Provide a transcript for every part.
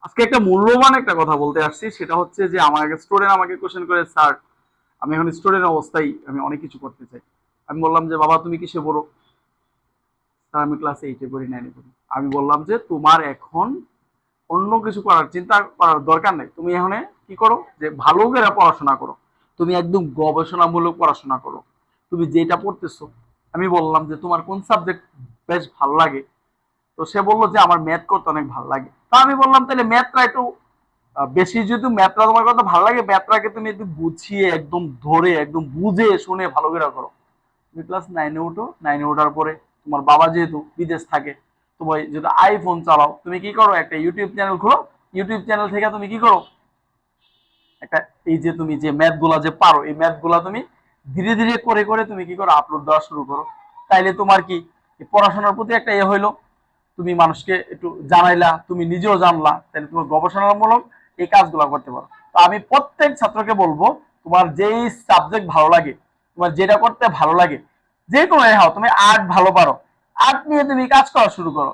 আজকে একটা মূল্যবান একটা কথা বলতে আসছি, সেটা হচ্ছে যে আমার আগে স্টুডেন্ট আমাকে কোশ্চেন করে, স্যার আমি এখন স্টুডেন্ট অবস্থায় আমি অনেক কিছু করতে চাই। আমি বললাম যে বাবা তুমি কিসে পড়ো? স্যার আমি ক্লাস 8-এ পড়ি, 9-এ পড়ি। আমি বললাম যে তোমার এখন অন্য কিছু করার চিন্তা করার দরকার নেই, তুমি এখন কি করো যে ভালো করে পড়াশোনা করো, তুমি একদম গবেষণামূলক পড়াশোনা করো, তুমি যেটা পড়তেছো। আমি বললাম যে তোমার কোন সাবজেক্ট বেশ ভালো লাগে? তো সে বললো যে আমার ম্যাথ করতে অনেক ভালো লাগে। তা আমি বললাম তাহলে ম্যাথটা একটু বেশি, যেহেতু ম্যাথটা তোমার কথা ভালো লাগে, ম্যাথটাকে তুমি একটু বুঝিয়ে একদম ধরে একদম বুঝে শুনে ভালো করে করো। তুমি ক্লাস 9-এ উঠো, 9-এ ওঠার পরে তোমার বাবা যেহেতু বিদেশ থাকে, তোমার যেহেতু আইফোন চালাও, তুমি কি করো একটা ইউটিউব চ্যানেল খোলো। ইউটিউব চ্যানেল থেকে তুমি কি করো একটা, এই যে তুমি যে ম্যাথ গুলা যে পারো, এই ম্যাথ গুলা তুমি ধীরে ধীরে করে করে তুমি কি করো আপলোড দেওয়া শুরু করো। তাইলে তোমার কি পড়াশোনার প্রতি একটা হইলো, তুমি মানুষকে একটু জানাইলা, তুমি নিজেও জানলা, তাহলে তোমার গবেষণামূলক এই কাজগুলো করতে পারো। তো আমি প্রত্যেক ছাত্রকে বলবো, তোমার যেই সাবজেক্ট ভালো লাগে, তোমার যেটা করতে ভালো লাগে, যে কোনো হও, তুমি আর্ট ভালো পারো, আর্ট নিয়ে তুমি কাজ করা শুরু করো।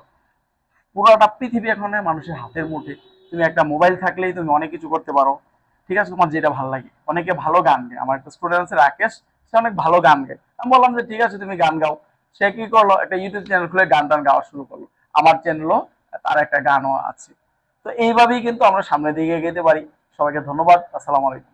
পুরোটা পৃথিবী এখন মানুষের হাতের মুঠে, তুমি একটা মোবাইল থাকলেই তুমি অনেক কিছু করতে পারো। ঠিক আছে, তোমার যেটা ভালো লাগে। অনেকে ভালো গান গায়, আমার একটা স্টুডেন্ট আছে রাকেশ, সে অনেক ভালো গান গায়। আমি বললাম যে ঠিক আছে তুমি গান গাও। সে কি করলো, একটা ইউটিউব চ্যানেল খুলে গান টান গাওয়া শুরু করলো। আমার চ্যানেলও, তার একটা গানও আছে। তো এইভাবেই কিন্তু আমরা সামনের দিকে এগোতে পারি। সবাইকে ধন্যবাদ, আসসালামু আলাইকুম।